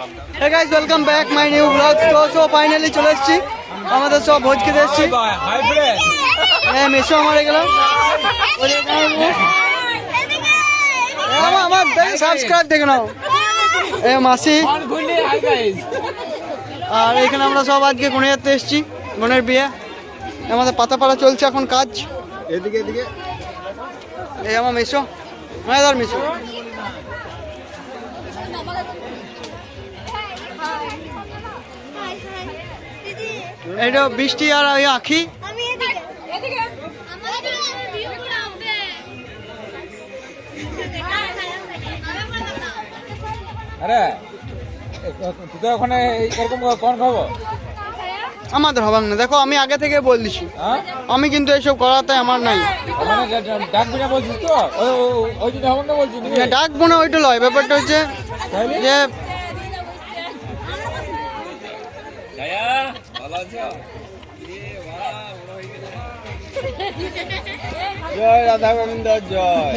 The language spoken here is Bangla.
Hey guys, welcome back my new vlog. So finally চলে এসেছি আমাদের সব ভোজ খেতে এসেছি। হ্যাঁ মেশো মারা গেল। আমার সাবস্ক্রাইব দেখে নাও। এ মাসি আর এখানে আমরা সব আজকে গুনে যেতে এসেছি, গুনের বিয়ে। আমাদের পাতাপাড়া চলছে এখন কাজ। এদিকে এদিকে এই আমার মেশো মায়েদার মেশো। এটা বৃষ্টি আর ওই আখি। আরে তুই ওখানে এরকম কোন খাবো আমাদের হবার না, দেখো আমি আগে থেকে বল দিছি, আমি কিন্তু এইসব করাতে আমার নাই। ডাকবি না বলছিস তো, ওই জন্য হবার না বলছিস? ডাকবো না ওইটা লয়, ব্যাপারটা হচ্ছে যে জয় রাধা গোবিন্দ জয়।